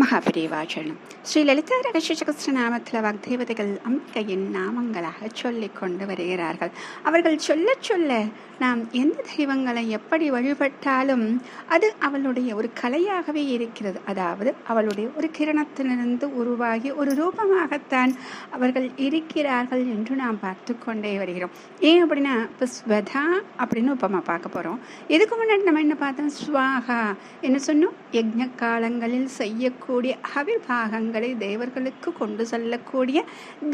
மகாபிரிவாச்சரணம். ஸ்ரீ லலிதா ரகசியநாமத்தில் வாக்தேவதைகள் அம்பிகையின் நாமங்களாக சொல்லிக் கொண்டு வருகிறார்கள். அவர்கள் சொல்ல சொல்ல நாம் எந்த தெய்வங்களை எப்படி வழிபட்டாலும் அது அவளுடைய ஒரு கலையாகவே இருக்கிறது. அதாவது அவளுடைய ஒரு கிரணத்திலிருந்து உருவாகி ஒரு ரூபமாகத்தான் அவர்கள் இருக்கிறார்கள் என்று நாம் பார்த்து கொண்டே வருகிறோம். ஏன் அப்படின்னா இப்போ ஸ்வதா அப்படின்னு உப்பமா பார்க்க போகிறோம். இதுக்கு முன்னாடி நம்ம என்ன பார்த்தோம்? ஸ்வாகா என்ன சொன்னோம்? யஜ்ஞ காலங்களில் செய்யக்கூடிய அவிர்வாகங்களை தேவர்களுக்கு கொண்டு செல்லக்கூடிய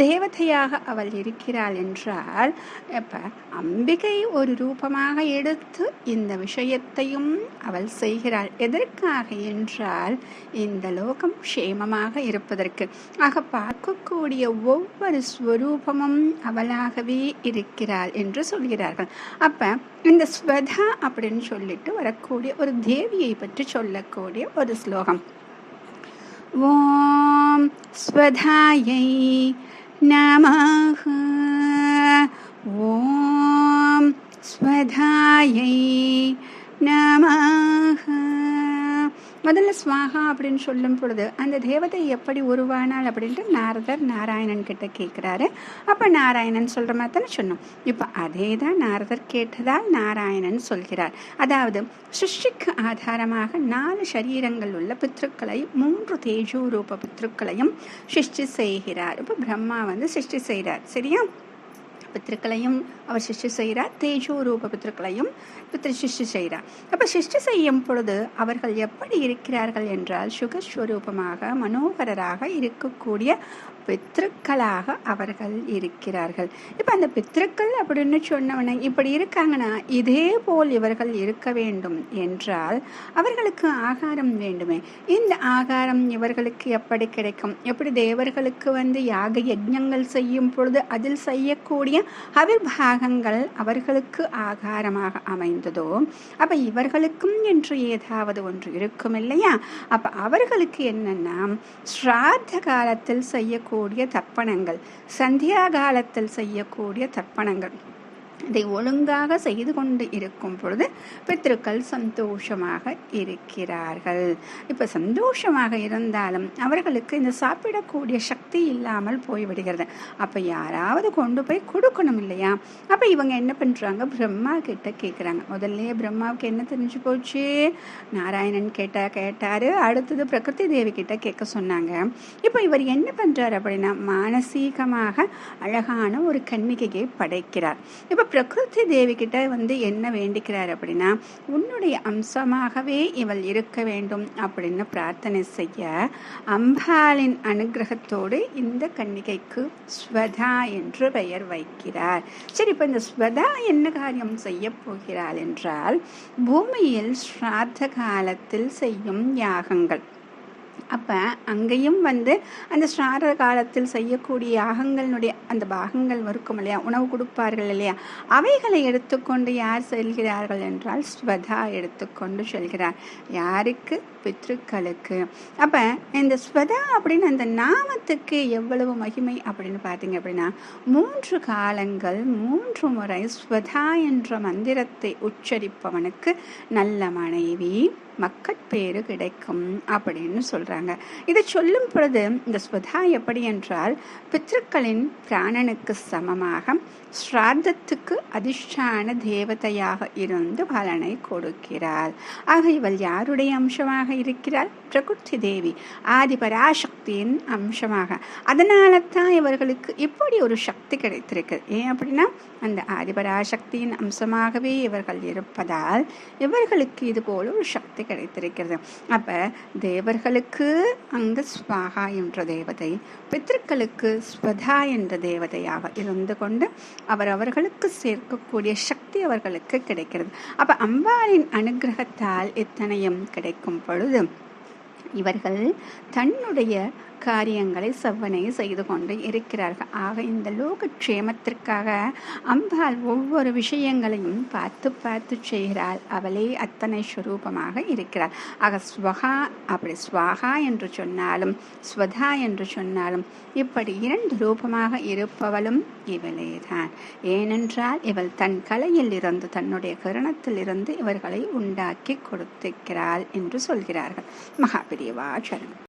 தேவதையாக அவள் இருக்கிறாள் என்றால், இப்ப அம்பிகை ஒரு ரூபமாக எடுத்து இந்த விஷயத்தையும் அவள் செய்கிறாள். எதற்காக என்றால் இந்த லோகம் க்ஷேமமாக இருப்பதற்கு. ஆக பார்க்கக்கூடிய ஒவ்வொரு ஸ்வரூபமும் அவளாகவே இருக்கிறாள் என்று சொல்கிறார்கள். அப்ப இந்த ஸ்வதா அப்படின்னு சொல்லிட்டு வரக்கூடிய ஒரு தேவியை பற்றி சொல்லக்கூடிய ஒரு ஸ்லோகம். ஓம் ஸ்வதாயை நமஹ. ஓம் ஸ்வதாயை நமஹ. முதல்ல ஸ்வாகா அப்படின்னு சொல்லும் பொழுது அந்த தேவதை எப்படி உருவானாள் அப்படின்ட்டு நாரதர் நாராயணன் கிட்ட கேட்குறாரு. அப்போ நாராயணன் சொல்கிற மாதிரி தானே சொன்னோம். இப்போ அதே தான் நாரதர் கேட்டதால் நாராயணன் சொல்கிறார். அதாவது சிருஷ்டிக்கு ஆதாரமாக 4 சரீரங்கள் உள்ள பித்ருக்களையும் 3 தேஜோ ரூப பித்ருக்களையும் சிருஷ்டி செய்கிறார். இப்போ பிரம்மா சிருஷ்டி செய்கிறார். சரியா? பித்திருக்களையும் அவர் சிருஷ்டி செய்கிறார், தேஜோ ரூப பித்திருக்களையும் சிருஷ்டி செய்கிறார். அப்போ சிருஷ்டி செய்யும் பொழுது அவர்கள் எப்படி இருக்கிறார்கள் என்றால் சுகஸ்வரூபமாக மனோகரராக இருக்கக்கூடிய பித்திருக்களாக அவர்கள் இருக்கிறார்கள். இப்போ அந்த பித்திருக்கள் அப்படின்னு சொன்னவன இப்படி இருக்காங்கன்னா இதே போல் இவர்கள் இருக்க வேண்டும் என்றால் அவர்களுக்கு ஆகாரம் வேண்டுமே. இந்த ஆகாரம் இவர்களுக்கு எப்படி கிடைக்கும்? எப்படி தேவர்களுக்கு யாக யஜ்ஞங்கள் செய்யும் பொழுது அதில் செய்யக்கூடிய அவிர்வாகங்கள் அவர்களுக்கு ஆகாரமாக அமைந்ததோ, அப்ப இவர்களுக்கும் என்று ஏதாவது ஒன்று இருக்கும் இல்லையா? அப்ப அவர்களுக்கு என்னன்னா ஸ்ராத்த காலத்தில் செய்யக்கூடிய தர்ப்பணங்கள், சந்தியா காலத்தில் செய்யக்கூடிய தர்ப்பணங்கள், இதை ஒழுங்காக செய்து கொண்டு இருக்கும் பொழுது பித்ருக்கள் சந்தோஷமாக இருக்கிறார்கள். இப்ப சந்தோஷமாக இருந்தாலும் அவர்களுக்கு இந்த சாப்பிடக்கூடிய சக்தி இல்லாமல் போய்விடுகிறது. அப்ப யாராவது கொண்டு போய் கொடுக்கணும் இல்லையா? அப்ப இவங்க என்ன பண்றாங்க? பிரம்மா கிட்ட கேட்கிறாங்க. முதல்ல பிரம்மாவுக்கு என்ன தெரிஞ்சு போச்சு? நாராயணன் கேட்டாரு. அடுத்தது பிரகிருதி தேவி கிட்ட கேட்க சொன்னாங்க. இப்ப இவர் என்ன பண்றாரு அப்படின்னா மானசீகமாக அழகான ஒரு கன்னிகையை படைக்கிறார். இப்ப பிரகிருதி தேவி கிட்ட என்ன வேண்டிக்கிறார் அப்படின்னா உன்னுடைய அம்சமாகவே இவள் இருக்க வேண்டும் அப்படின்னு பிரார்த்தனை செய்ய அம்பாளின் அனுகிரகத்தோடு இந்த கன்னிகைக்கு ஸ்வதா என்று பெயர் வைக்கிறார். சரி, இப்ப இந்த ஸ்வதா என்ன காரியம் செய்ய போகிறாள் என்றால் பூமியில் ஸ்ராத்த காலத்தில் செய்யும் யாகங்கள். அப்ப அங்கேயும் அந்த ஸ்ராத காலத்தில் செய்யக்கூடிய யாகங்களுடைய அந்த பாகங்கள் இருக்கும் இல்லையா, உணவு கொடுப்பார்கள் இல்லையா, அவைகளை எடுத்துக்கொண்டு யார் செல்கிறார்கள் என்றால் ஸ்வதா எடுத்துக்கொண்டு செல்கிறார். யாருக்கு? பித்ருக்களுக்கு. அப்ப இந்த ஸ்வதா அப்படின்னு அந்த நாமத்துக்கு எவ்வளவு மகிமை அப்படின்னு பார்த்தீங்க அப்படின்னா 3 காலங்கள் 3 முறை ஸ்வதா என்ற மந்திரத்தை உச்சரிப்பவனுக்கு நல்ல மனைவி மக்கட்பேறு கிடைக்கும் அப்படின்னு சொல்றாங்க. இதை சொல்லும் பொழுது இந்த ஸ்வதா எப்படி என்றால் பித்ருக்களின் பிராணனுக்கு சமமாக ஸ்ராத்தத்துக்கு அதிஷ்டான தேவதையாக இருந்து பலனை கொடுக்கிறாள். ஆக இவள் யாருடைய அம்சமாக இருக்கிறாள்? பிரகிருதி தேவி ஆதி பராசக்தியின் அம்சமாக. அதனால தான் இவர்களுக்கு இப்படி ஒரு சக்தி கிடைத்திருக்கு. ஏன் அப்படின்னா அந்த ஆதிபராசக்தியின் அம்சமாகவே இவர்கள் இருப்பதால் இவர்களுக்கு இது போல ஒரு சக்தி கிடைத்திருக்கிறது. அப்ப தேவர்களுக்கு அங்கு ஸ்வாகா என்ற தேவதை, பித்ருக்களுக்கு ஸ்வதா என்ற தேவதையாக இருந்து கொண்டு அவர்களுக்கு சேர்க்கக்கூடிய சக்தி அவர்களுக்கு கிடைக்கிறது. அப்ப அம்பாளின் அனுகிரகத்தால் இத்தனையும் கிடைக்கும் பொழுது இவர்கள் தன்னுடைய காரியங்களை செவ்வனை செய்து கொண்டு இருக்கிறார்கள். ஆக இந்த லோக க்ஷேமத்திற்காக அம்பாள் ஒவ்வொரு விஷயங்களையும் பார்த்து பார்த்து செய்கிறாள். அவளே அத்தனை ஸ்வரூபமாக இருக்கிறாள். ஆக ஸ்வகா அப்படி ஸ்வாகா என்று சொன்னாலும் ஸ்வதா என்று சொன்னாலும் இப்படி 2 ரூபமாக இருப்பவளும் இவளேதான். ஏனென்றால் இவள் தன் கலையில் இருந்து தன்னுடைய கருணத்தில் இருந்து இவர்களை உண்டாக்கி கொடுத்திருக்கிறாள் என்று சொல்கிறார்கள். மகாபிரிவா சரணம்.